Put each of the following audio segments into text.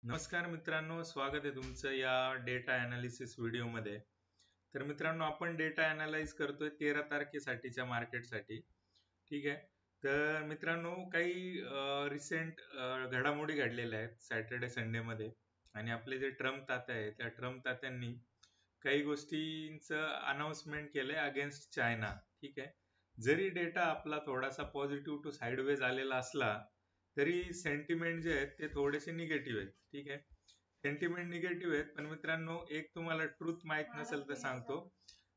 नमस्कार मित्रांनो, स्वागत आहे तुमचं या डेटा अनालिसिस व्हिडिओमध्ये. तर मित्रांनो, आपण डेटा अनालाइज करतोय 13 तारखेसाठीच्या मार्केटसाठी. ठीक आहे. तर मित्रांनो, काही रिसेंट घडामोडी घडलेल्या आहेत सॅटर्डे संडेमध्ये. आणि आपले जे ट्रम्प तात्या आहे त्या ट्रम्प तात्यांनी काही गोष्टींचं अनाउन्समेंट केलंय अगेन्स्ट चायना. ठीक आहे. जरी डेटा आपला थोडासा पॉझिटिव्ह टू साइडवेज आलेला असला तरी सेंटिमेंट जे आहेत ते थोडेसे निगेटिव्ह आहेत. ठीक आहे. सेंटिमेंट निगेटिव्ह आहेत, पण मित्रांनो एक तुम्हाला ट्रूथ माहित नसेल तर सांगतो.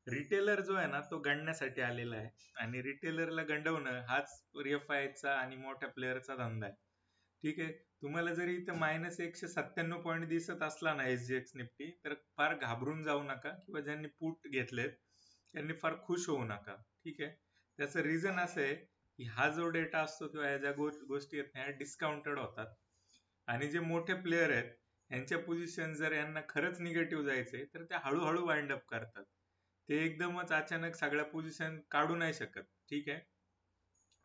रिटेलर जो आहे ना तो गणण्यासाठी आलेला आहे आणि रिटेलरला गंडवणं हाच एफआयचा आणि मोठ्या प्लेअरचा धंदा आहे. ठीक आहे. तुम्हाला जरी इथं -197 पॉईंट दिसत असला ना एसजीएक्स निफ्टी, तर फार घाबरून जाऊ नका किंवा ज्यांनी पुट घेतलेत त्यांनी फार खुश होऊ नका. ठीक आहे. त्याचं रिझन असं आहे की हा जो डेटा असतो किंवा या ज्या गोष्टी आहेत ह्या डिस्काउंटेड होतात आणि जे मोठे प्लेयर आहेत यांच्या पोझिशन जर यांना खरंच निगेटिव्ह जायचंय तर ते हळूहळू वाइंड अप करतात. ते एकदमच अचानक सगळ्या पोझिशन काढू नाही शकत. ठीक आहे.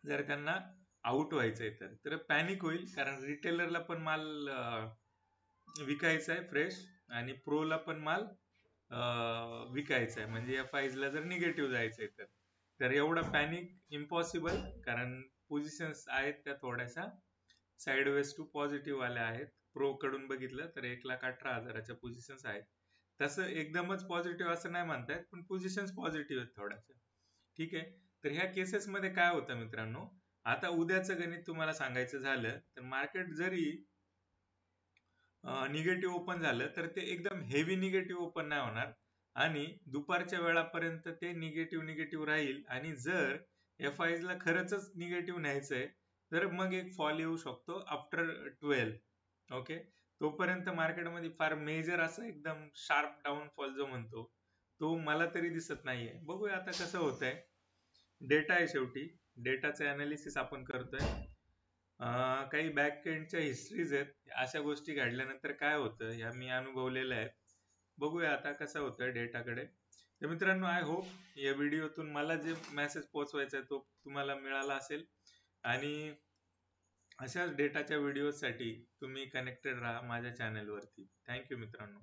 जर त्यांना आउट व्हायचंय तर पॅनिक होईल, कारण रिटेलरला पण माल विकायचा आहे फ्रेश आणि प्रोला पण माल विकायचा आहे. म्हणजे एफआयला जर निगेटिव्ह जायचंय तर एवढा पॅनिक इम्पॉसिबल, कारण पोझिशन्स आहेत त्या थोड्याशा साइडवेज टू पॉझिटिव्ह आल्या आहेत. प्रो कडून बघितलं तर 1,18,000च्या पोझिशन्स आहेत. तसं एकदमच पॉझिटिव्ह असं नाही म्हणतायत, पण पोझिशन्स पॉझिटिव्ह आहेत थोड्याशा. ठीक आहे. तर ह्या केसेसमध्ये काय होतं मित्रांनो, आता उद्याचं गणित तुम्हाला सांगायचं झालं तर मार्केट जरी निगेटिव्ह ओपन झालं तर ते एकदम हेवी निगेटिव्ह ओपन नाही होणार आणि दुपारच्या वेळापर्यंत ते निगेटिव्ह राहील. आणि जर एफआयला खरंच निगेटिव्ह न्यायचंय तर मग एक फॉल येऊ शकतो आफ्टर 12. ओके. तोपर्यंत मार्केटमध्ये फार मेजर असं एकदम शार्प डाऊनफॉल जो म्हणतो तो मला तरी दिसत नाहीये. बघूया आता कसं होतंय. डेटा आहे शेवटी, डेटाचे अनालिसिस आपण करतोय. काही बॅक एंडच्या हिस्ट्रीज आहेत, अशा गोष्टी घडल्यानंतर काय होतं ह्या मी अनुभवलेल्या आहेत. बघूया आता कसं होतं डेटाकडे. तर मित्रांनो, आय होप या व्हिडिओतून मला जे मेसेज पोहोचवायचा आहे तो तुम्हाला मिळाला असेल आणि अशाच डेटाच्या व्हिडिओसाठी तुम्ही कनेक्टेड राहा माझ्या चॅनलवरती. थँक्यू मित्रांनो.